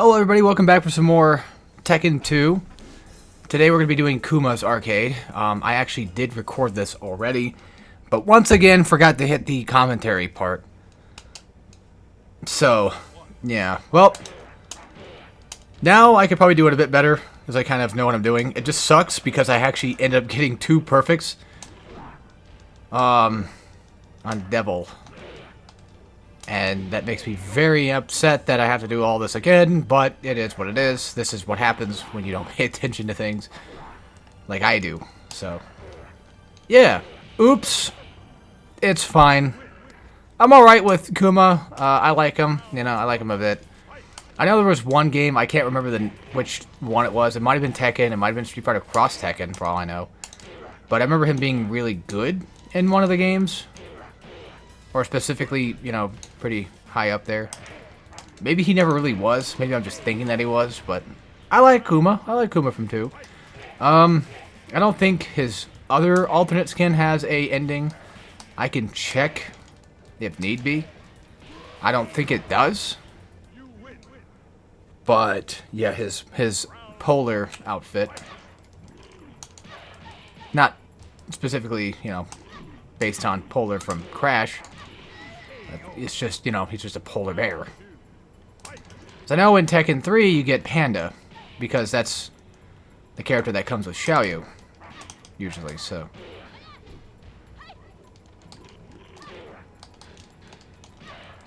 Hello everybody, welcome back for some more Tekken 2. Today we're going to be doing Kuma's Arcade. I actually did record this already, but once again forgot to hit the commentary part. So, yeah, well, now I could probably do it a bit better, because I kind of know what I'm doing. It just sucks because I actually ended up getting 2 perfects on Devil. And that makes me very upset that I have to do all this again, but it is what it is. This is what happens when you don't pay attention to things like I do. So, yeah. Oops. It's fine. I'm alright with Kuma. I like him. You know, I like him a bit. I know there was one game, I can't remember which one it was. It might have been Tekken, it might have been Street Fighter Cross Tekken, for all I know. But I remember him being really good in one of the games. Or specifically, you know, pretty high up there. Maybe he never really was. Maybe I'm just thinking that he was, but I like Kuma. I like Kuma from 2. I don't think his other alternate skin has a ending. I can check if need be. I don't think it does. But yeah, his polar outfit, not specifically, you know, based on Polar from Crash. It's just, you know, he's just a polar bear. So I know in Tekken 3 you get Panda, because that's the character that comes with Xiaoyu, usually, so.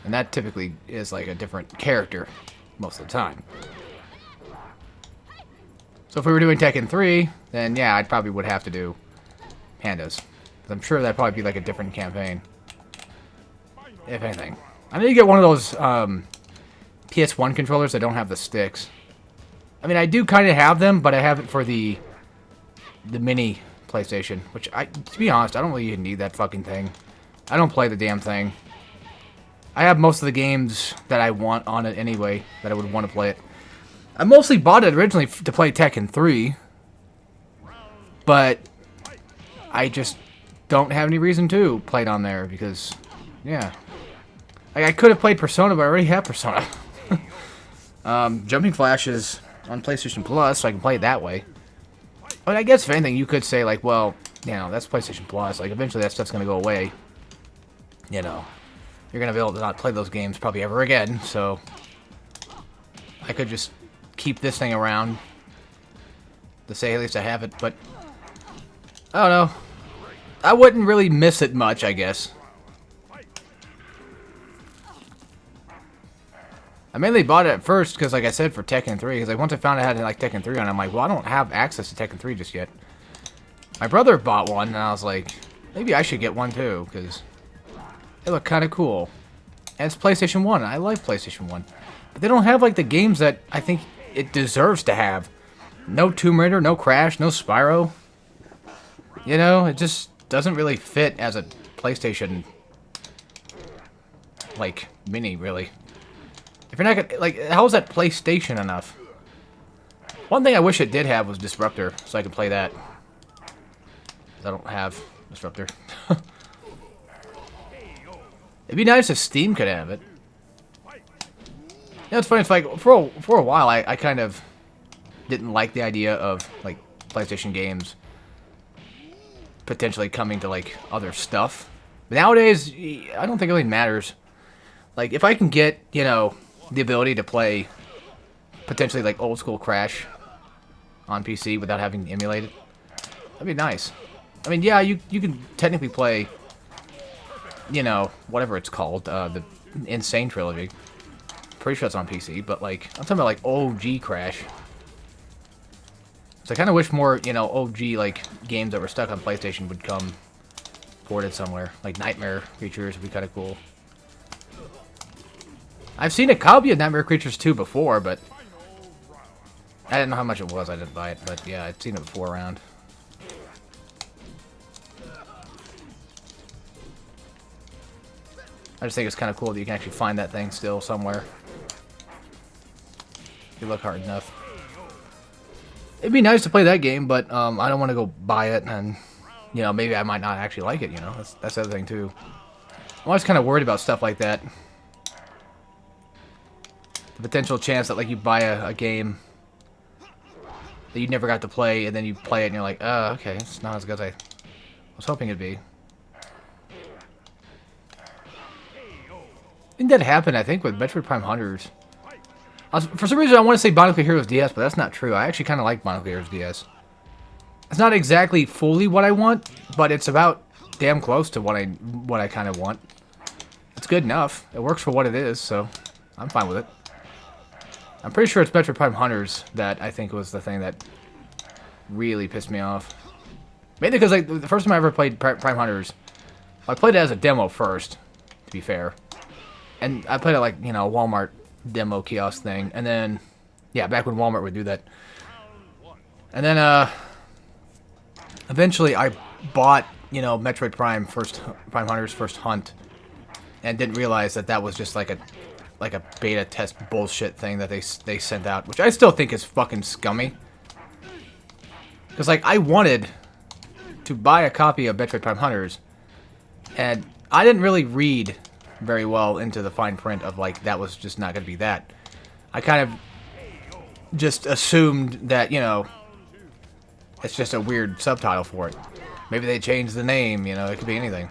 And that typically is like a different character most of the time. So if we were doing Tekken 3, then yeah, I probably would have to do Pandas. I'm sure that'd probably be like a different campaign. If anything. I need to get one of those PS1 controllers that don't have the sticks. I mean, I do kind of have them, but I have it for the mini PlayStation. Which, to be honest, I don't really even need that fucking thing. I don't play the damn thing. I have most of the games that I want on it anyway, that I would want to play it. I mostly bought it originally to play Tekken 3. But I just don't have any reason to play it on there because, yeah. Like, I could have played Persona, but I already have Persona. Jumping Flash is on PlayStation Plus, so I can play it that way. But I guess if anything, you could say, like, well, you know, that's PlayStation Plus. Like, eventually that stuff's going to go away. You know, you're going to be able to not play those games probably ever again, so I could just keep this thing around to say at least I have it, but I don't know. I wouldn't really miss it much, I guess. I mainly bought it at first because, like I said, for Tekken 3. Because like, once I found I had like Tekken 3 on, I'm like, well, I don't have access to Tekken 3 just yet. My brother bought one, and I was like, maybe I should get one too, because they look kind of cool. And it's PlayStation 1, and I like PlayStation 1. But they don't have like the games that I think it deserves to have. No Tomb Raider, no Crash, no Spyro. You know, it just doesn't really fit as a PlayStation, like, mini, really. If you're not gonna, like, how is that PlayStation enough? One thing I wish it did have was Disruptor, so I could play that. I don't have Disruptor. It'd be nice if Steam could have it. You know, it's funny, it's like, for a while, I kind of didn't like the idea of, like, PlayStation games potentially coming to, like, other stuff. But nowadays, I don't think it really matters. Like, if I can get, you know, the ability to play potentially, like, old school Crash on PC without having to emulate it, that'd be nice. I mean, yeah, you can technically play, you know, whatever it's called, the Insane Trilogy. Pretty sure it's on PC, but, like, I'm talking about, like, OG Crash. So I kind of wish more, you know, OG, like, games that were stuck on PlayStation would come ported somewhere. Like, Nightmare Creatures would be kind of cool. I've seen a copy of Nightmare Creatures 2 before, but I didn't know how much it was. I didn't buy it, but yeah, I'd seen it before around. I just think it's kind of cool that you can actually find that thing still somewhere. If you look hard enough. It'd be nice to play that game, but I don't want to go buy it, and, you know, maybe I might not actually like it, you know? That's the other thing, too. I'm always kind of worried about stuff like that. potential chance that like you buy a game that you never got to play, and then you play it and you're like, oh, okay, it's not as good as I was hoping it'd be. Didn't that happen, I think, with Metroid Prime Hunters? For some reason, I want to say Bionicle Heroes DS, but that's not true. I actually kind of like Bionicle Heroes DS. It's not exactly fully what I want, but it's about damn close to what I kind of want. It's good enough. It works for what it is, so I'm fine with it. I'm pretty sure it's Metroid Prime Hunters that I think was the thing that really pissed me off. Mainly because like the first time I ever played Prime Hunters, I played it as a demo first, to be fair. And I played it like, you know, a Walmart demo kiosk thing. And then, yeah, back when Walmart would do that. And then, eventually I bought, you know, Metroid Prime Hunters First Hunt. And didn't realize that that was just like a beta test bullshit thing that they sent out, which I still think is fucking scummy. Because like I wanted to buy a copy of Metroid Prime Hunters, and I didn't really read very well into the fine print of like that was just not going to be that. I kind of just assumed that, you know, it's just a weird subtitle for it. Maybe they changed the name, you know, it could be anything.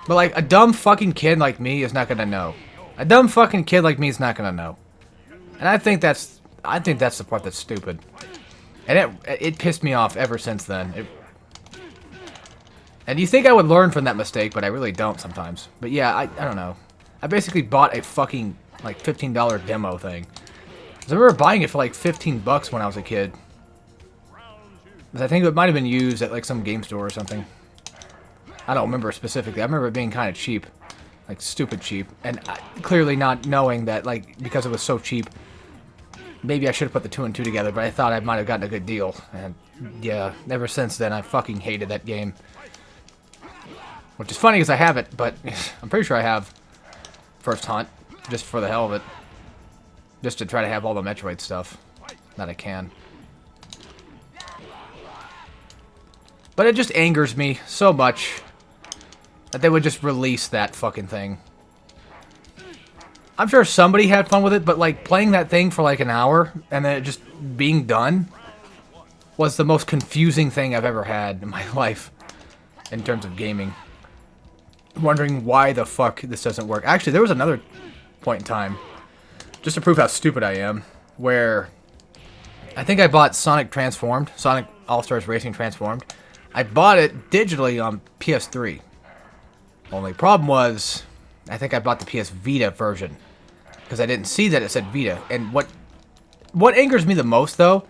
But like a dumb fucking kid like me is not going to know. A dumb fucking kid like me is not gonna know, and I think that's the part that's stupid, and it pissed me off ever since then. And you think I would learn from that mistake, but I really don't sometimes. But yeah, I don't know. I basically bought a fucking like $15 demo thing. I remember buying it for like $15 when I was a kid. I think it might have been used at like some game store or something. I don't remember specifically. I remember it being kind of cheap. Like, stupid cheap. And clearly not knowing that, like, because it was so cheap, maybe I should have put the 2 and 2 together, but I thought I might have gotten a good deal. And, yeah, ever since then, I fucking hated that game. Which is funny because I have it, but I'm pretty sure I have First Hunt, just for the hell of it. Just to try to have all the Metroid stuff that I can. But it just angers me so much that they would just release that fucking thing. I'm sure somebody had fun with it, but like playing that thing for like an hour and then it just being done was the most confusing thing I've ever had in my life in terms of gaming. Wondering why the fuck this doesn't work. Actually, there was another point in time, just to prove how stupid I am, where I think I bought Sonic All-Stars Racing Transformed. I bought it digitally on PS3. Only problem was, I think I bought the PS Vita version, because I didn't see that it said Vita. And what angers me the most, though,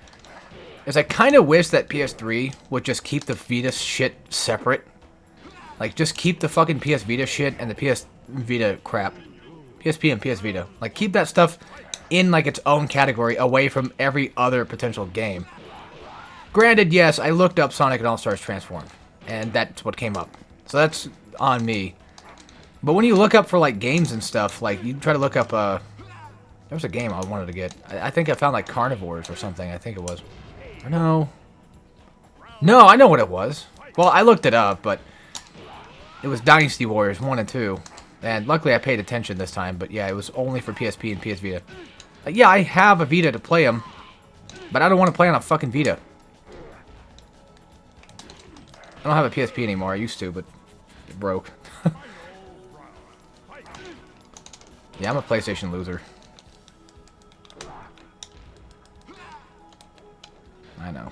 is I kind of wish that PS3 would just keep the Vita shit separate. Like, just keep the fucking PS Vita shit and the PS Vita crap. PSP and PS Vita. Like, keep that stuff in, like, its own category, away from every other potential game. Granted, yes, I looked up Sonic and All-Stars Transformed, and that's what came up. So that's on me. But when you look up for, like, games and stuff, like, you try to look up, there was a game I wanted to get. I think I found, like, Carnivores or something, I think it was. Or no. No, I know what it was. Well, I looked it up, but it was Dynasty Warriors 1 and 2. And luckily I paid attention this time, but yeah, it was only for PSP and PS Vita. Yeah, I have a Vita to play them, but I don't want to play on a fucking Vita. I don't have a PSP anymore. I used to, but it broke. Yeah, I'm a PlayStation loser. I know.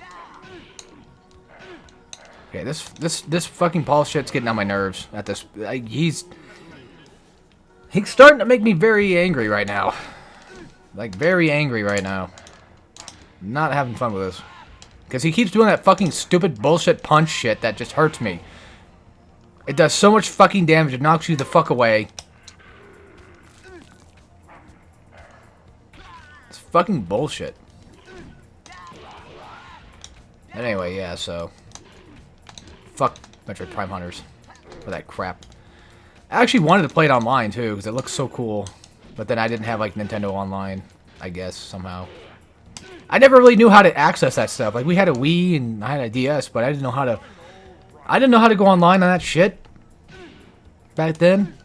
Okay, this fucking Paul shit's getting on my nerves. At this, he's starting to make me very angry right now. Like, very angry right now. Not having fun with this. Because he keeps doing that fucking stupid bullshit punch shit that just hurts me. It does so much fucking damage, it knocks you the fuck away. It's fucking bullshit. Anyway, yeah, so fuck Metroid Prime Hunters for that crap. I actually wanted to play it online, too, because it looks so cool. But then I didn't have, like, Nintendo Online, I guess, somehow. I never really knew how to access that stuff. Like, we had a Wii and I had a DS, but I didn't know how to... I didn't know how to go online on that shit back then.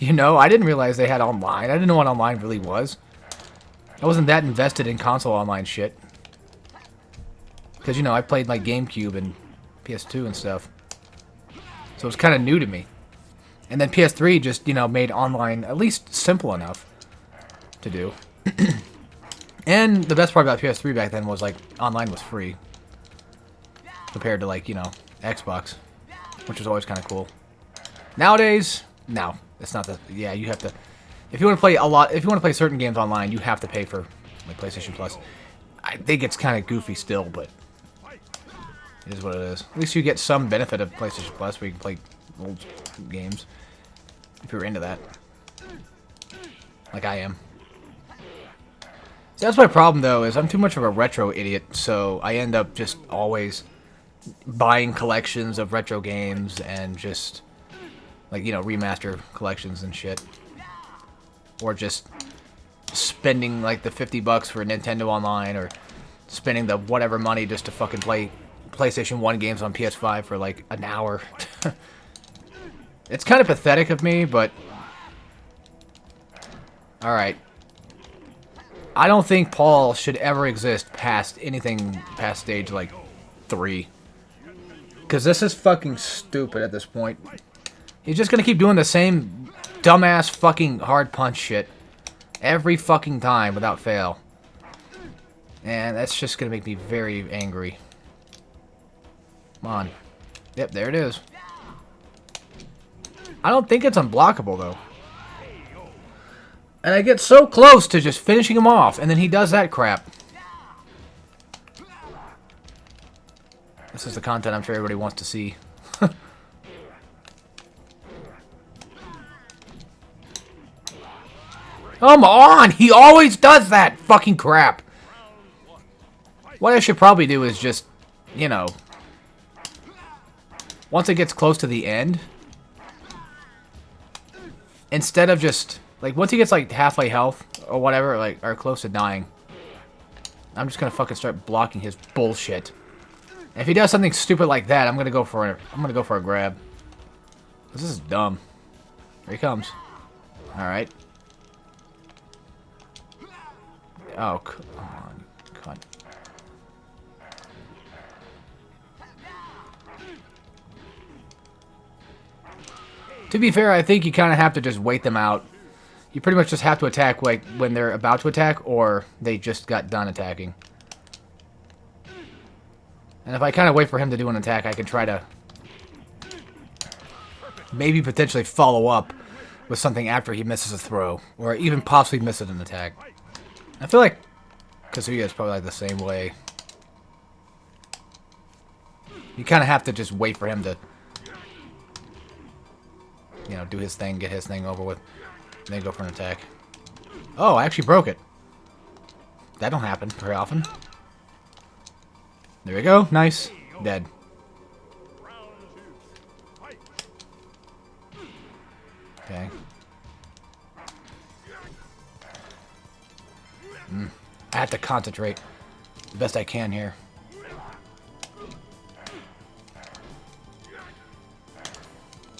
You know, I didn't realize they had online. I didn't know what online really was. I wasn't that invested in console online shit. Because, you know, I played like GameCube and PS2 and stuff. So it was kind of new to me. And then PS3 just, you know, made online at least simple enough to do. And the best part about PS3 back then was, like, online was free. Compared to, like, you know, Xbox. Which was always kind of cool. Nowadays, no. It's not that. Yeah, you have to. If you want to play if you want to play certain games online, you have to pay for, like, PlayStation Plus. I think it's kind of goofy still, but it is what it is. At least you get some benefit of PlayStation Plus where you can play old games. If you're into that. Like I am. See, that's my problem, though, is I'm too much of a retro idiot, so I end up just always buying collections of retro games and just, like, you know, remaster collections and shit. Or just spending, like, the $50 for Nintendo Online, or spending the whatever money just to fucking play PlayStation 1 games on PS5 for, like, an hour. It's kind of pathetic of me, but alright. I don't think Paul should ever exist past anything past stage, like, 3. Because this is fucking stupid at this point. He's just gonna keep doing the same dumbass fucking hard punch shit every fucking time without fail. And that's just gonna make me very angry. Come on. Yep, there it is. I don't think it's unblockable, though. And I get so close to just finishing him off, and then he does that crap. This is the content I'm sure everybody wants to see. Come on! He always does that fucking crap! What I should probably do is just, you know, once it gets close to the end, instead of just, like, once he gets, like, halfway health, or whatever, like, or close to dying, I'm just gonna fucking start blocking his bullshit. And if he does something stupid like that, I'm gonna go for a grab. This is dumb. Here he comes. Alright. Oh, come on. God. To be fair, I think you kind of have to just wait them out. You pretty much just have to attack, like, when they're about to attack, or they just got done attacking. And if I kind of wait for him to do an attack, I can try to maybe potentially follow up with something after he misses a throw, or even possibly misses an attack. I feel like Kazuya is probably like the same way. You kind of have to just wait for him to, you know, do his thing, get his thing over with, and then go for an attack. Oh, I actually broke it. That don't happen very often. There we go. Nice. Dead. Okay. I have to concentrate the best I can here.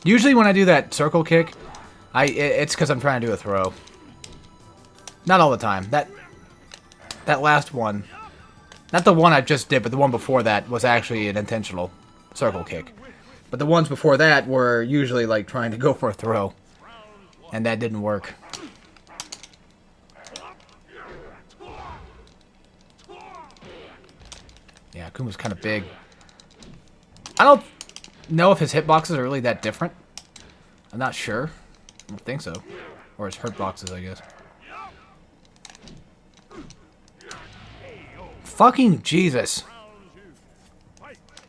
Usually when I do that circle kick, it's because I'm trying to do a throw. Not all the time. That last one, not the one I just did, but the one before that was actually an intentional circle kick. But the ones before that were usually like trying to go for a throw, and that didn't work. Yeah, Akuma's kind of big. I don't know if his hitboxes are really that different. I'm not sure. I don't think so. Or his hurtboxes, I guess. Fucking Jesus.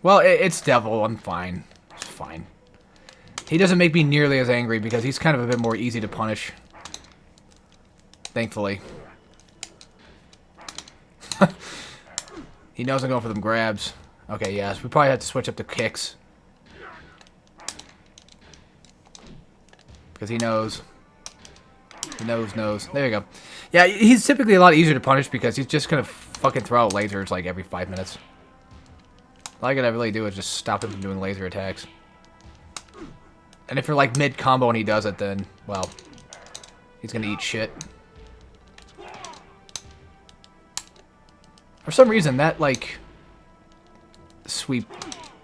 Well, it's Devil. I'm fine. It's fine. He doesn't make me nearly as angry because he's kind of a bit more easy to punish. Thankfully. He knows I'm going for them grabs. Okay, yes. We probably have to switch up the kicks. Because he knows. He knows. There you go. Yeah, he's typically a lot easier to punish because he's just going to fucking throw out lasers like every 5 minutes. All I gotta really do is just stop him from doing laser attacks. And if you're like mid-combo and he does it, then, well, he's gonna eat shit. For some reason, that, like, sweep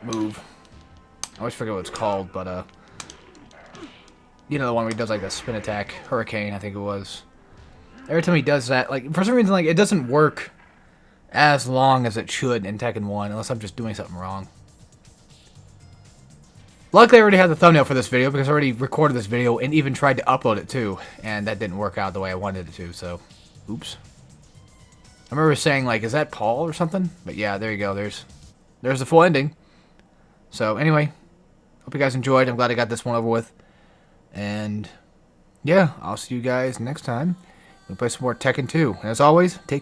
move, I always forget what it's called, but, you know, the one where he does, like, the spin attack, Hurricane, I think it was. Every time he does that, like, for some reason, like, it doesn't work as long as it should in Tekken 1, unless I'm just doing something wrong. Luckily, I already had the thumbnail for this video, because I already recorded this video and even tried to upload it, too. And that didn't work out the way I wanted it to, so, oops. I remember saying, like, is that Paul or something? But yeah, there you go, there's the full ending. So, anyway, hope you guys enjoyed. I'm glad I got this one over with. And, yeah, I'll see you guys next time. We'll play some more Tekken 2. And as always, take